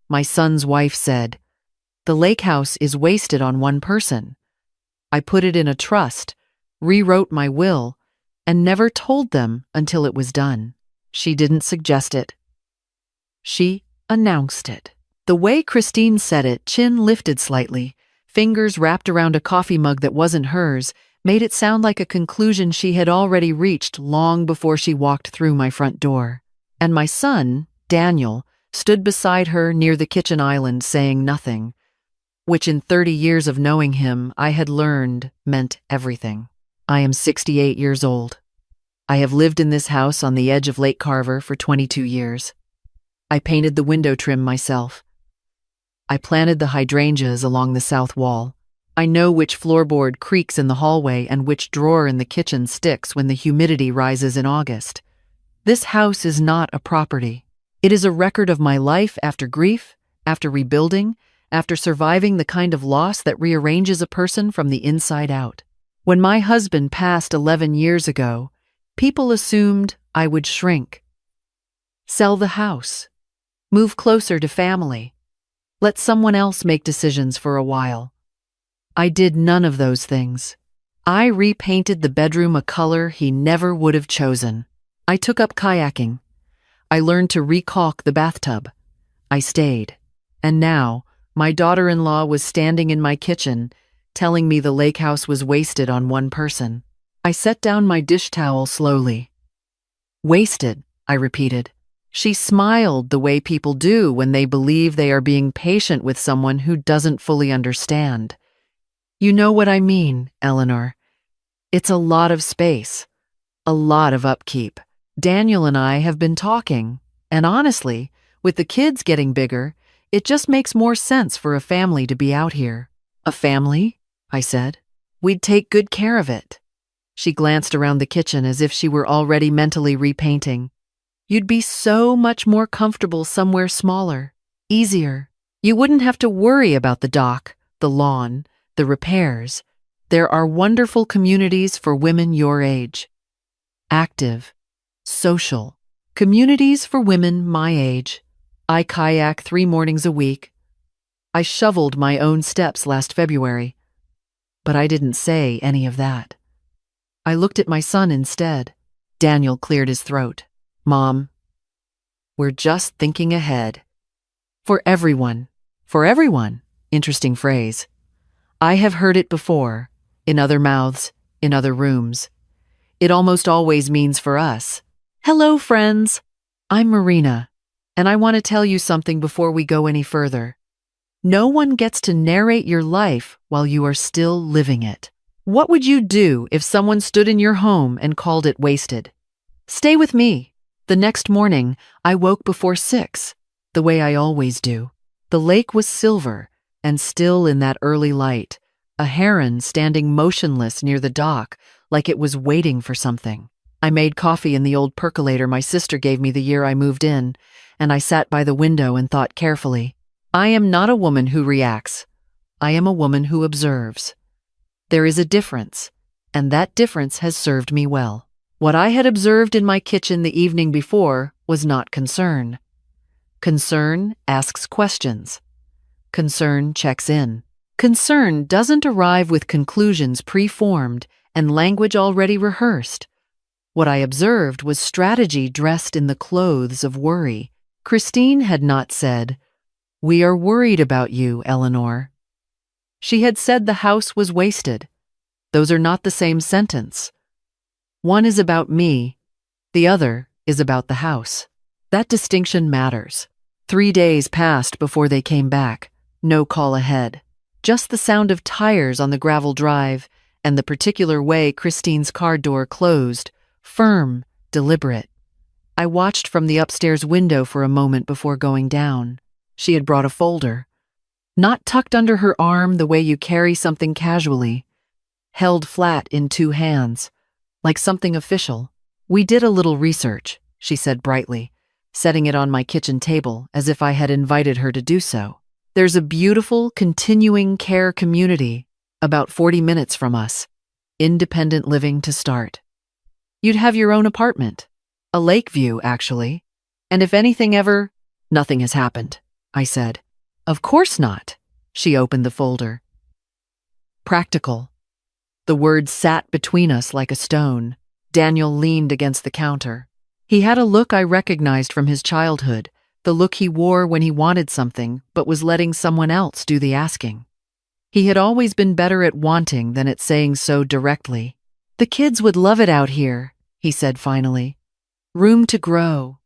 My son's wife said, "The lake house is wasted on one person." I put it in a trust, rewrote my will, and never told them until it was done. She didn't suggest it. She announced it. The way Christine said it, chin lifted slightly, fingers wrapped around a coffee mug that wasn't hers, made it sound like a conclusion she had already reached long before she walked through my front door. And my son, Daniel, stood beside her near the kitchen island saying nothing, which in 30 years of knowing him I had learned meant everything. I am 68 years old. I have lived in this house on the edge of Lake Carver for 22 years. I painted the window trim myself. I planted the hydrangeas along the south wall. I know which floorboard creaks in the hallway and which drawer in the kitchen sticks when the humidity rises in August. This house is not a property. It is a record of my life after grief, after rebuilding, after surviving the kind of loss that rearranges a person from the inside out. When my husband passed 11 years ago, people assumed I would shrink. Sell the house. Move closer to family. Let someone else make decisions for a while. I did none of those things. I repainted the bedroom a color he never would have chosen. I took up kayaking. I learned to recaulk the bathtub. I stayed. And now, my daughter-in-law was standing in my kitchen, telling me the lake house was wasted on one person. I set down my dish towel slowly. Wasted, I repeated. She smiled the way people do when they believe they are being patient with someone who doesn't fully understand. You know what I mean, Eleanor. It's a lot of space, a lot of upkeep. Daniel and I have been talking, and honestly, with the kids getting bigger, it just makes more sense for a family to be out here. A family? I said. We'd take good care of it. She glanced around the kitchen as if she were already mentally repainting. You'd be so much more comfortable somewhere smaller, easier. You wouldn't have to worry about the dock, the lawn, the repairs. There are wonderful communities for women your age. Active, social. Communities for women my age. I kayak 3 mornings a week. I shoveled my own steps last February. But I didn't say any of that. I looked at my son instead. Daniel cleared his throat. Mom, we're just thinking ahead. For everyone. For everyone. Interesting phrase. I have heard it before, in other mouths, in other rooms. It almost always means for us. Hello, friends. I'm Marina, and I want to tell you something before we go any further. No one gets to narrate your life while you are still living it. What would you do if someone stood in your home and called it wasted? Stay with me. The next morning, I woke before 6, the way I always do. The lake was silver, and still in that early light, a heron standing motionless near the dock, like it was waiting for something. I made coffee in the old percolator my sister gave me the year I moved in, and I sat by the window and thought carefully. I am not a woman who reacts. I am a woman who observes. There is a difference, and that difference has served me well. What I had observed in my kitchen the evening before was not concern. Concern asks questions. Concern checks in. Concern doesn't arrive with conclusions pre-formed and language already rehearsed. What I observed was strategy dressed in the clothes of worry. Christine had not said, "We are worried about you, Eleanor." She had said the house was wasted. Those are not the same sentence. One is about me, the other is about the house. That distinction matters. 3 days passed before they came back. No call ahead. Just the sound of tires on the gravel drive and the particular way Christine's car door closed, firm, deliberate. I watched from the upstairs window for a moment before going down. She had brought a folder. Not tucked under her arm the way you carry something casually. Held flat in 2 hands. Like something official. We did a little research, she said brightly, setting it on my kitchen table as if I had invited her to do so. There's a beautiful, continuing care community about 40 minutes from us. Independent living to start. You'd have your own apartment. A lake view, actually. And if anything ever, nothing has happened. I said. Of course not. She opened the folder. Practical. The words sat between us like a stone. Daniel leaned against the counter. He had a look I recognized from his childhood, the look he wore when he wanted something but was letting someone else do the asking. He had always been better at wanting than at saying so directly. The kids would love it out here, he said finally. Room to grow.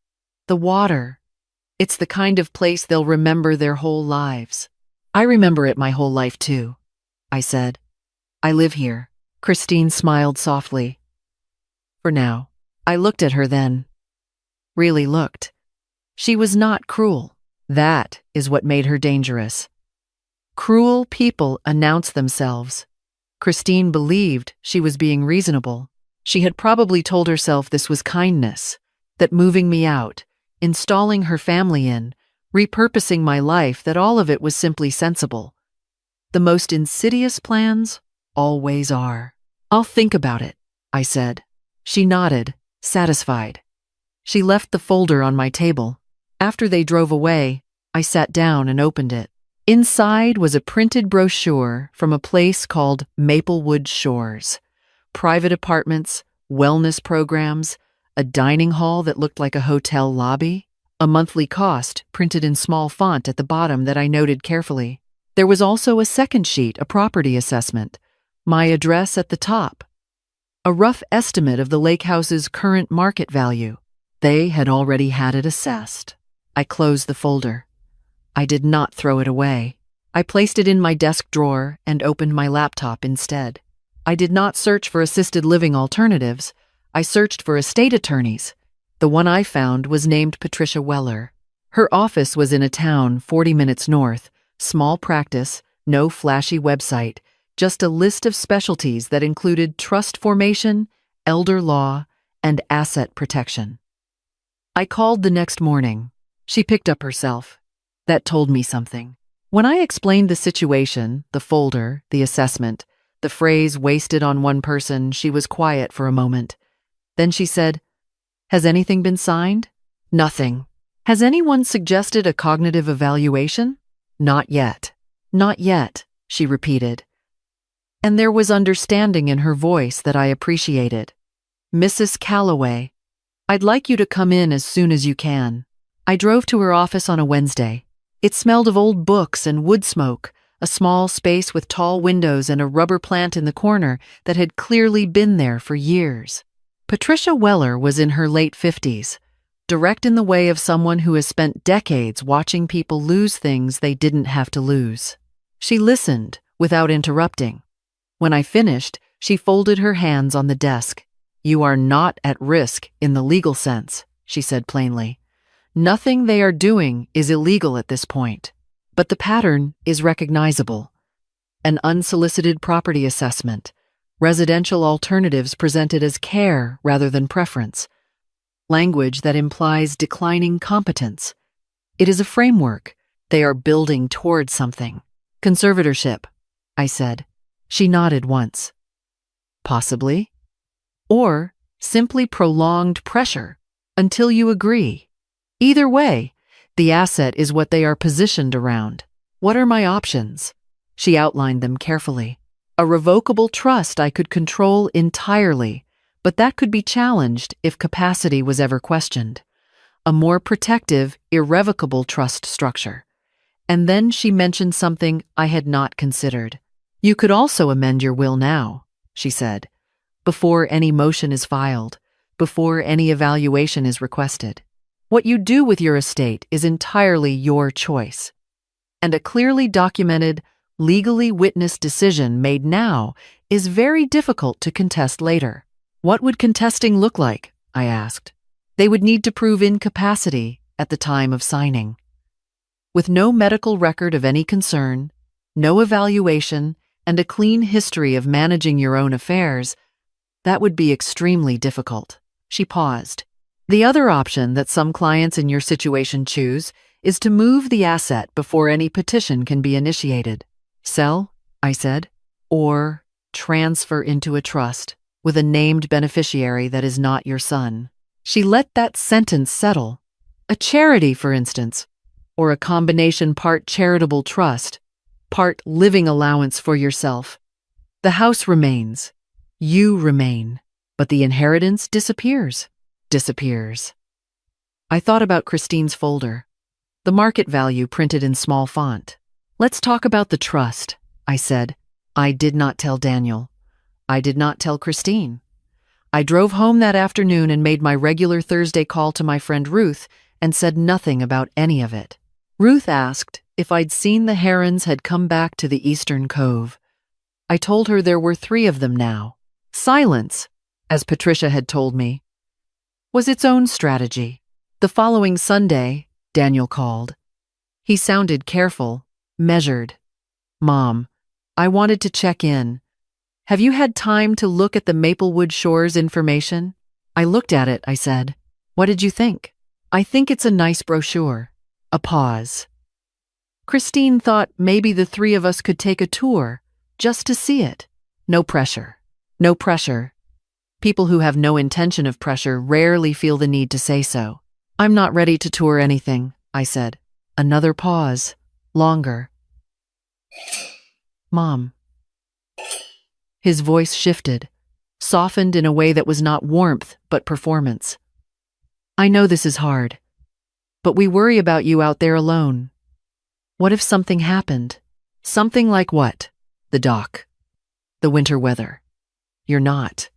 The water. It's the kind of place they'll remember their whole lives. I remember it my whole life too, I said. I live here. Christine smiled softly. For now. I looked at her then. Really looked. She was not cruel. That is what made her dangerous. Cruel people announce themselves. Christine believed she was being reasonable. She had probably told herself this was kindness, that moving me out, installing her family in, repurposing my life, that all of it was simply sensible. The most insidious plans always are. I'll think about it, I said. She nodded, satisfied. She left the folder on my table. After they drove away, I sat down and opened it. Inside was a printed brochure from a place called Maplewood Shores. Private apartments, wellness programs, a dining hall that looked like a hotel lobby, a monthly cost printed in small font at the bottom that I noted carefully. There was also a second sheet, a property assessment, my address at the top, a rough estimate of the lake house's current market value. They had already had it assessed. I closed the folder. I did not throw it away. I placed it in my desk drawer and opened my laptop instead. I did not search for assisted living alternatives. I searched for estate attorneys. The one I found was named Patricia Weller. Her office was in a town 40 minutes north, small practice, no flashy website, just a list of specialties that included trust formation, elder law, and asset protection. I called the next morning. She picked up herself. That told me something. When I explained the situation, the folder, the assessment, the phrase wasted on one person, she was quiet for a moment. Then she said, Has anything been signed? Nothing. Has anyone suggested a cognitive evaluation? Not yet. Not yet, she repeated. And there was understanding in her voice that I appreciated. Mrs. Calloway, I'd like you to come in as soon as you can. I drove to her office on a Wednesday. It smelled of old books and wood smoke, a small space with tall windows and a rubber plant in the corner that had clearly been there for years. Patricia Weller was in her late 50s, direct in the way of someone who has spent decades watching people lose things they didn't have to lose. She listened without interrupting. When I finished, she folded her hands on the desk. You are not at risk in the legal sense, she said plainly. Nothing they are doing is illegal at this point, but the pattern is recognizable. An unsolicited property assessment, residential alternatives presented as care rather than preference, language that implies declining competence. It is a framework. They are building towards something. Conservatorship, I said. She nodded once. Possibly. Or simply prolonged pressure until you agree. Either way, the asset is what they are positioned around. What are my options? She outlined them carefully. A revocable trust I could control entirely, but that could be challenged if capacity was ever questioned. A more protective, irrevocable trust structure. And then she mentioned something I had not considered. You could also amend your will now, she said, before any motion is filed, before any evaluation is requested. What you do with your estate is entirely your choice. And a clearly documented, legally witnessed decision made now is very difficult to contest later. What would contesting look like? I asked. They would need to prove incapacity at the time of signing. With no medical record of any concern, no evaluation, and a clean history of managing your own affairs, that would be extremely difficult. She paused. The other option that some clients in your situation choose is to move the asset before any petition can be initiated. Sell, I said, or transfer into a trust with a named beneficiary that is not your son. She let that sentence settle. A charity, for instance. or a combination part charitable trust, part living allowance for yourself. The house remains. You remain. But the inheritance disappears. Disappears. I thought about Christine's folder. The market value printed in small font. Let's talk about the trust, I said. I did not tell Daniel. I did not tell Christine. I drove home that afternoon and made my regular Thursday call to my friend Ruth and said nothing about any of it. Ruth asked if I'd seen the herons had come back to the eastern cove. I told her there were 3 of them now. Silence, as Patricia had told me, was its own strategy. The following Sunday, Daniel called. He sounded careful, measured. Mom, I wanted to check in. Have you had time to look at the Maplewood Shores information? I looked at it, I said. What did you think? I think it's a nice brochure. A pause. Christine thought maybe the 3 of us could take a tour, just to see it. No pressure. No pressure. People who have no intention of pressure rarely feel the need to say so. I'm not ready to tour anything, I said. Another pause. Longer. Mom. His voice shifted, softened in a way that was not warmth, but performance. I know this is hard, but we worry about you out there alone. What if something happened? Something like what? The dock. The winter weather. You're not.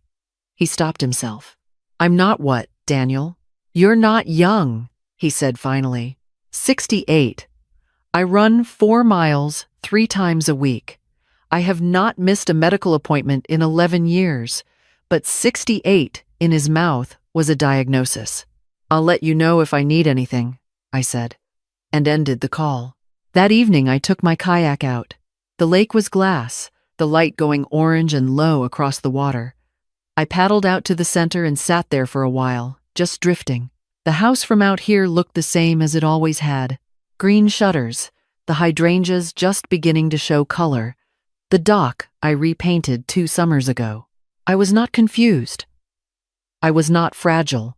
He stopped himself. I'm not what, Daniel? You're not young, he said finally. 68. I run 4 miles 3 times a week. I have not missed a medical appointment in 11 years, but 68 in his mouth was a diagnosis. I'll let you know if I need anything, I said, and ended the call. That evening I took my kayak out. The lake was glass, the light going orange and low across the water. I paddled out to the center and sat there for a while, just drifting. The house from out here looked the same as it always had. Green shutters, the hydrangeas just beginning to show color. The dock I repainted 2 summers ago. I was not confused. I was not fragile.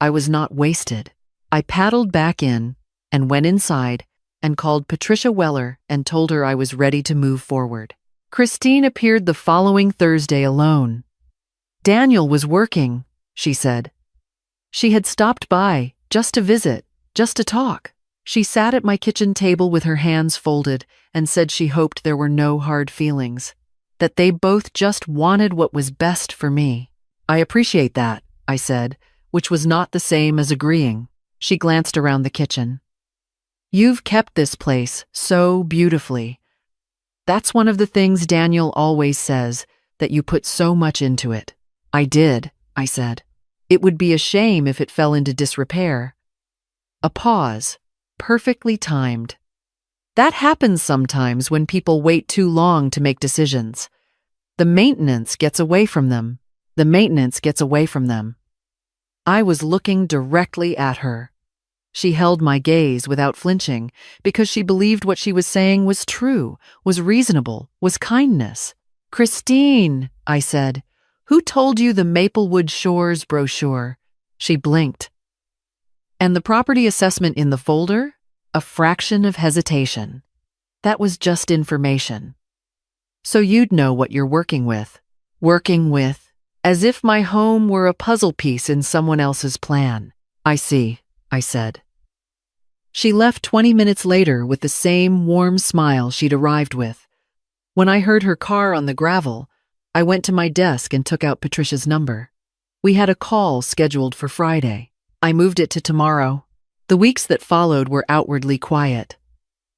I was not wasted. I paddled back in and went inside and called Patricia Weller and told her I was ready to move forward. Christine appeared the following Thursday alone. Daniel was working, she said. She had stopped by, just to visit, just to talk. She sat at my kitchen table with her hands folded and said she hoped there were no hard feelings, that they both just wanted what was best for me. I appreciate that, I said, which was not the same as agreeing. She glanced around the kitchen. You've kept this place so beautifully. That's one of the things Daniel always says, that you put so much into it. I did, I said. It would be a shame if it fell into disrepair. A pause, perfectly timed. That happens sometimes when people wait too long to make decisions. The maintenance gets away from them. The maintenance gets away from them. I was looking directly at her. She held my gaze without flinching because she believed what she was saying was true, was reasonable, was kindness. Christine, I said, who told you the Maplewood Shores brochure? She blinked. And the property assessment in the folder? A fraction of hesitation. That was just information. So you'd know what you're working with. Working with, as if my home were a puzzle piece in someone else's plan. I see, I said. She left 20 minutes later with the same warm smile she'd arrived with. When I heard her car on the gravel, I went to my desk and took out Patricia's number. We had a call scheduled for Friday. I moved it to tomorrow. The weeks that followed were outwardly quiet.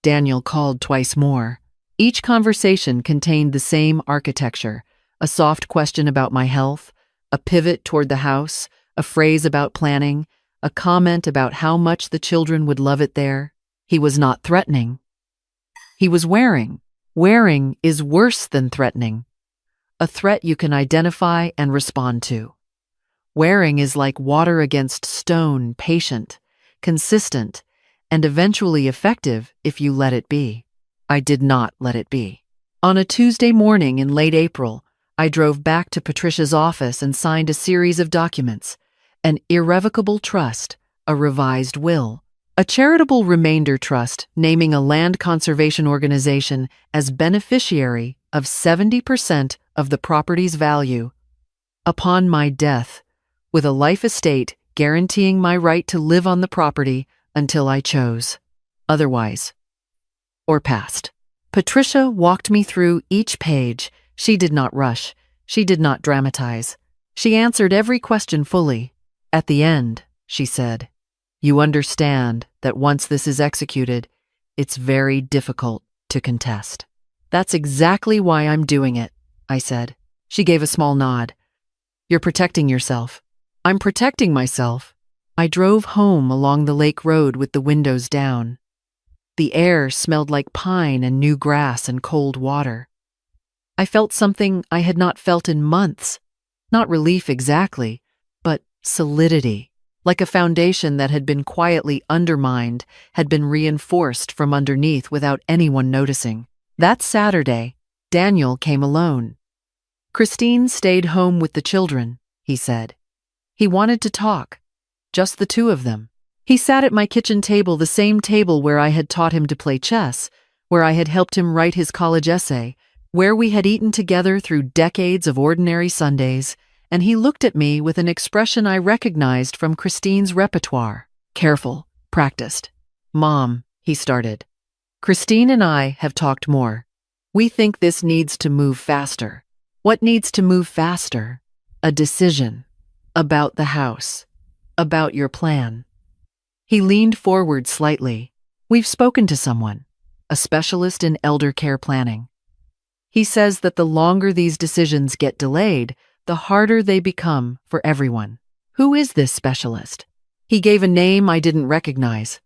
Daniel called twice more. Each conversation contained the same architecture, a soft question about my health, a pivot toward the house, a phrase about planning, a comment about how much the children would love it there. He was not threatening. He was wearing. Wearing is worse than threatening. A threat you can identify and respond to. Wearing is like water against stone, patient, consistent, and eventually effective if you let it be. I did not let it be. On a Tuesday morning in late April, I drove back to Patricia's office and signed a series of documents, an irrevocable trust, a revised will, A charitable remainder trust naming a land conservation organization as beneficiary of 70% of the property's value upon my death, with a life estate guaranteeing my right to live on the property until I chose otherwise or passed. Patricia walked me through each page. She did not rush. She did not dramatize. She answered every question fully. At the end, she said, "You understand that once this is executed, it's very difficult to contest." "That's exactly why I'm doing it," I said. She gave a small nod. "You're protecting yourself." "I'm protecting myself." I drove home along the lake road with the windows down. The air smelled like pine and new grass and cold water. I felt something I had not felt in months. Not relief exactly, but solidity, like a foundation that had been quietly undermined, had been reinforced from underneath without anyone noticing. That Saturday, Daniel came alone. "Christine stayed home with the children," he said. He wanted to talk, just the two of them. He sat at my kitchen table, the same table where I had taught him to play chess, where I had helped him write his college essay, where we had eaten together through decades of ordinary Sundays, and he looked at me with an expression I recognized from Christine's repertoire. Careful, practiced. "Mom," he started, "Christine and I have talked more. We think this needs to move faster." "What needs to move faster?" "A decision. About the house. About your plan." He leaned forward slightly. "We've spoken to someone, a specialist in elder care planning. He says that the longer these decisions get delayed, the harder they become for everyone." "Who is this specialist?" He gave a name I didn't recognize.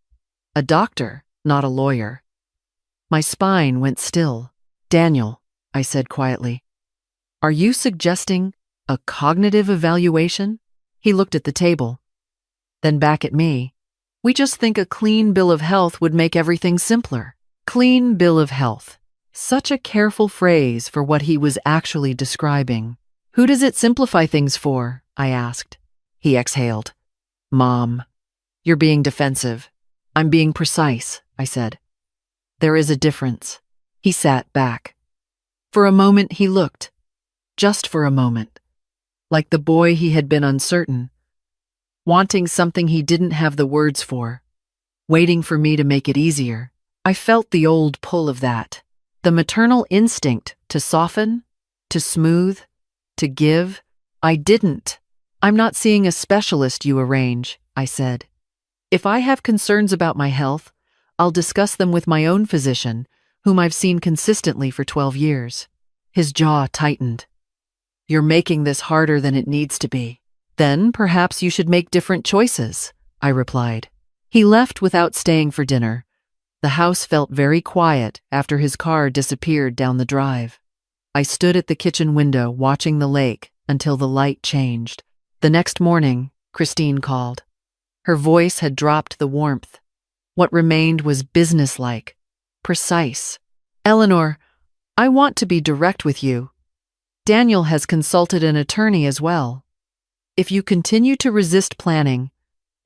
"A doctor, not a lawyer." My spine went still. "Daniel," I said quietly, "are you suggesting a cognitive evaluation?" He looked at the table, then back at me. "We just think a clean bill of health would make everything simpler." Clean bill of health. Such a careful phrase for what he was actually describing. "Who does it simplify things for?" I asked. He exhaled. "Mom, you're being defensive." "I'm being precise," I said. "There is a difference." He sat back. For a moment he looked. Just for a moment. Like the boy he had been uncertain. Wanting something he didn't have the words for. Waiting for me to make it easier. I felt the old pull of that. The maternal instinct to soften, to smooth, to give. I didn't. "I'm not seeing a specialist you arrange," I said. "If I have concerns about my health, I'll discuss them with my own physician, whom I've seen consistently for 12 years. His jaw tightened. "You're making this harder than it needs to be." "Then perhaps you should make different choices," I replied. He left without staying for dinner. The house felt very quiet after his car disappeared down the drive. I stood at the kitchen window watching the lake until the light changed. The next morning, Christine called. Her voice had dropped the warmth. What remained was businesslike, precise. "Eleanor, I want to be direct with you. Daniel has consulted an attorney as well. If you continue to resist planning,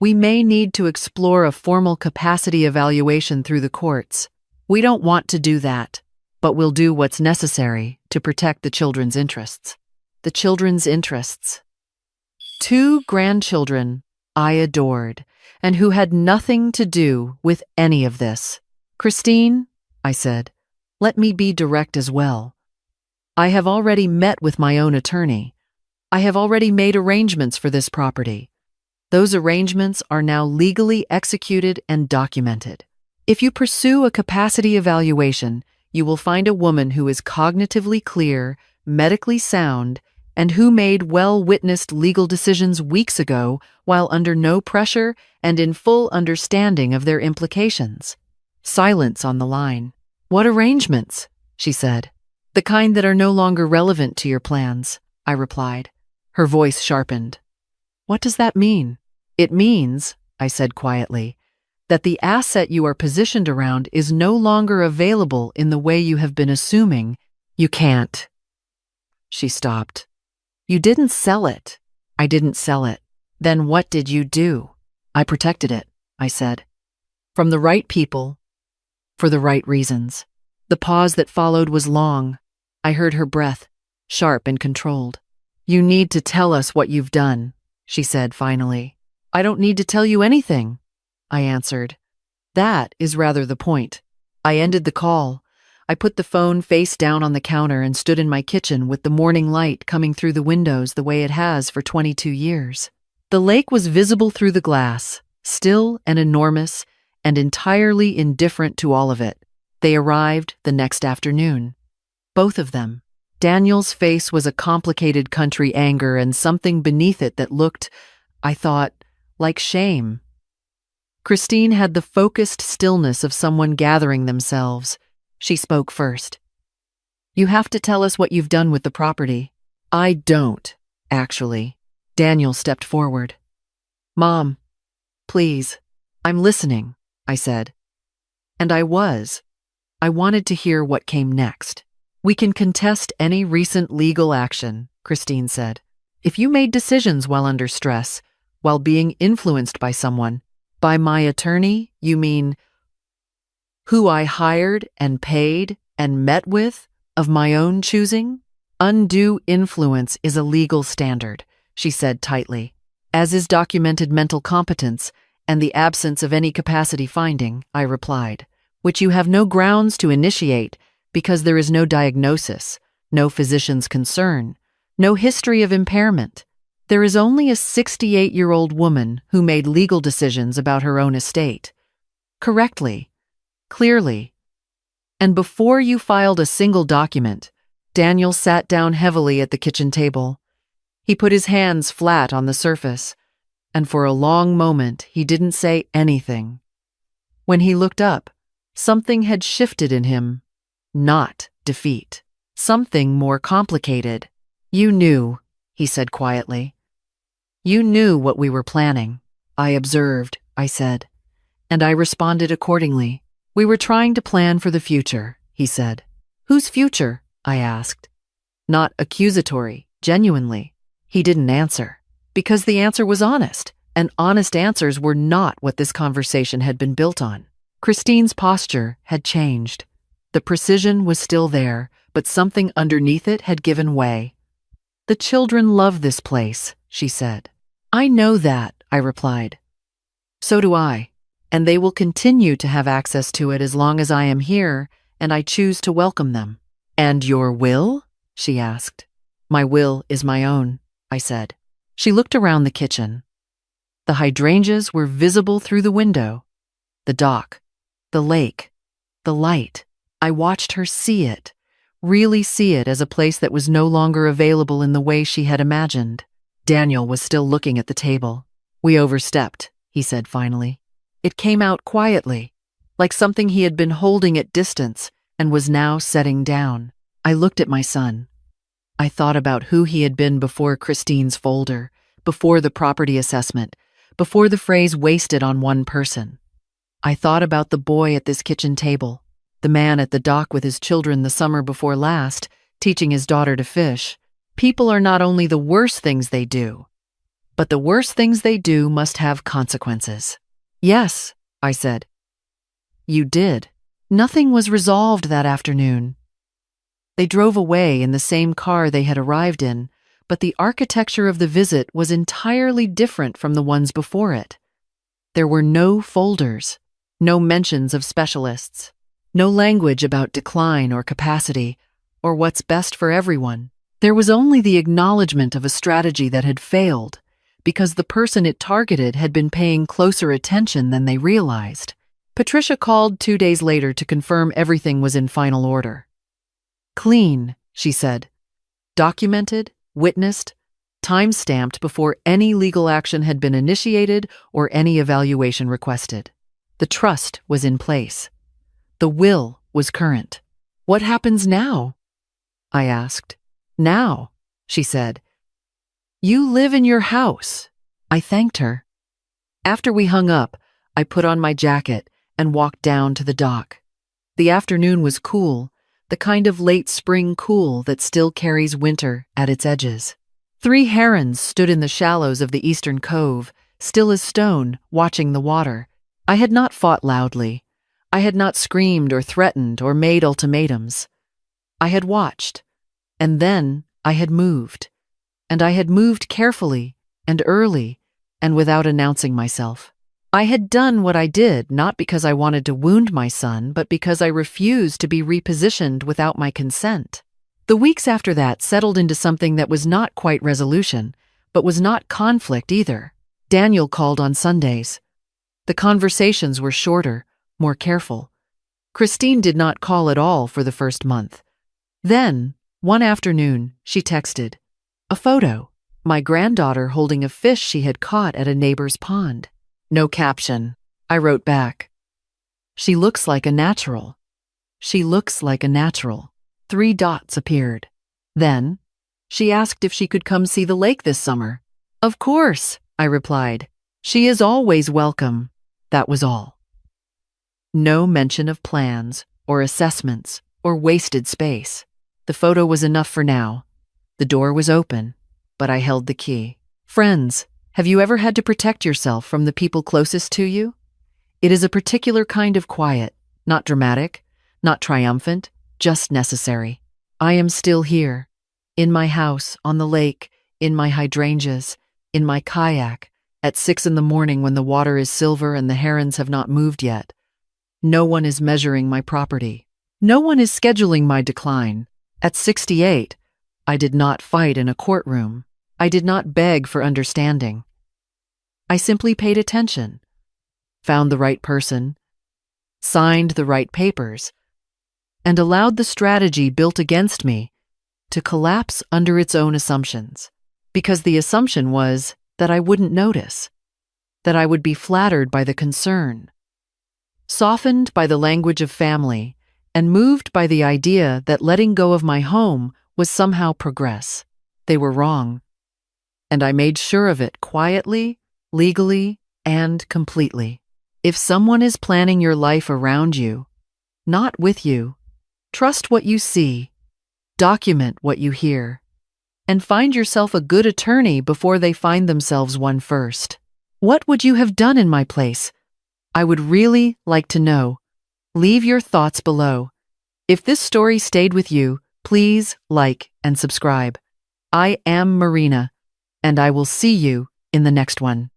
we may need to explore a formal capacity evaluation through the courts. We don't want to do that, but we'll do what's necessary to protect the children's interests." The children's interests. 2 grandchildren I adored, and who had nothing to do with any of this. "Christine," I said, "let me be direct as well. I have already met with my own attorney. I have already made arrangements for this property. Those arrangements are now legally executed and documented. If you pursue a capacity evaluation, you will find a woman who is cognitively clear, medically sound, and who made well-witnessed legal decisions weeks ago while under no pressure and in full understanding of their implications." Silence on the line. "What arrangements?" she said. "The kind that are no longer relevant to your plans," I replied. Her voice sharpened. "What does that mean?" "It means," I said quietly, "that the asset you are positioned around is no longer available in the way you have been assuming. You can't." She stopped. "You didn't sell it." "I didn't sell it." "Then what did you do?" "I protected it," I said. From the right people, for the right reasons. The pause that followed was long. I heard her breath, sharp and controlled. "You need to tell us what you've done," she said finally. "I don't need to tell you anything," I answered. "That is rather the point." I ended the call. I put the phone face down on the counter and stood in my kitchen with the morning light coming through the windows the way it has for 22 years. The lake was visible through the glass, still and enormous, and entirely indifferent to all of it. They arrived the next afternoon. Both of them. Daniel's face was a complicated country anger and something beneath it that looked, I thought, like shame. Christine had the focused stillness of someone gathering themselves. She spoke first. "You have to tell us what you've done with the property." "I don't, actually." Daniel stepped forward. "Mom, please, I'm listening," I said. And I was. I wanted to hear what came next. "We can contest any recent legal action," Christine said. "If you made decisions while under stress, while being influenced by someone, by my attorney, you mean who I hired and paid and met with of my own choosing? Undue influence is a legal standard," she said tightly, "as is documented mental competence and the absence of any capacity finding," I replied, "which you have no grounds to initiate because there is no diagnosis, no physician's concern, no history of impairment. There is only a 68-year-old woman who made legal decisions about her own estate. Correctly, clearly. And before you filed a single document," Daniel sat down heavily at the kitchen table. He put his hands flat on the surface, and for a long moment he didn't say anything. When he looked up, something had shifted in him. Not defeat. Something more complicated. "You knew," he said quietly. "You knew what we were planning." "I observed," I said, and I responded accordingly. "We were trying to plan for the future," he said. "Whose future?" I asked. Not accusatory, genuinely. He didn't answer, because the answer was honest, and honest answers were not what this conversation had been built on. Christine's posture had changed. The precision was still there, but something underneath it had given way. "The children love this place," she said. "I know that," I replied. "So do I, and they will continue to have access to it as long as I am here and I choose to welcome them." "And your will?" she asked. "My will is my own," I said. She looked around the kitchen. The hydrangeas were visible through the window. The dock, the lake, the light. I watched her see it, really see it as a place that was no longer available in the way she had imagined. Daniel was still looking at the table. "We overstepped," he said finally. It came out quietly, like something he had been holding at distance and was now setting down. I looked at my son. I thought about who he had been before Christine's folder, before the property assessment, before the phrase wasted on one person. I thought about the boy at this kitchen table, the man at the dock with his children the summer before last, teaching his daughter to fish. People are not only the worst things they do, but the worst things they do must have consequences. "Yes," I said. "You did." Nothing was resolved that afternoon. They drove away in the same car they had arrived in, but the architecture of the visit was entirely different from the ones before it. There were no folders, no mentions of specialists, no language about decline or capacity, or what's best for everyone. There was only the acknowledgement of a strategy that had failed, because the person it targeted had been paying closer attention than they realized. Patricia called 2 days later to confirm everything was in final order. "Clean," she said. "Documented, witnessed, time-stamped before any legal action had been initiated or any evaluation requested. The trust was in place. The will was current." "What happens now?" I asked. "Now," she said. "You live in your house." I thanked her. After we hung up, I put on my jacket and walked down to the dock. The afternoon was cool, the kind of late spring cool that still carries winter at its edges. 3 herons stood in the shallows of the eastern cove, still as stone, watching the water. I had not fought loudly. I had not screamed or threatened or made ultimatums. I had watched, and then I had moved. And I had moved carefully and early and without announcing myself. I had done what I did not because I wanted to wound my son, but because I refused to be repositioned without my consent. The weeks after that settled into something that was not quite resolution, but was not conflict either. Daniel called on Sundays. The conversations were shorter, more careful. Christine did not call at all for the first month. Then, one afternoon, she texted, a photo, my granddaughter holding a fish she had caught at a neighbor's pond. No caption. I wrote back, she looks like a natural. She looks like a natural. 3 dots appeared. Then, she asked if she could come see the lake this summer. Of course, I replied. She is always welcome. That was all. No mention of plans, or assessments, or wasted space. The photo was enough for now. The door was open, but I held the key. Friends, have you ever had to protect yourself from the people closest to you? It is a particular kind of quiet, not dramatic, not triumphant, just necessary. I am still here, in my house, on the lake, in my hydrangeas, in my kayak, at 6 in the morning when the water is silver and the herons have not moved yet. No one is measuring my property. No one is scheduling my decline. At 68, I did not fight in a courtroom. I did not beg for understanding. I simply paid attention, found the right person, signed the right papers, and allowed the strategy built against me to collapse under its own assumptions. Because the assumption was that I wouldn't notice, that I would be flattered by the concern, softened by the language of family, and moved by the idea that letting go of my home was somehow progress. They were wrong. And I made sure of it quietly, legally, and completely. If someone is planning your life around you, not with you, trust what you see, document what you hear, and find yourself a good attorney before they find themselves one first. What would you have done in my place? I would really like to know. Leave your thoughts below. If this story stayed with you, please like and subscribe. I am Marina, and I will see you in the next one.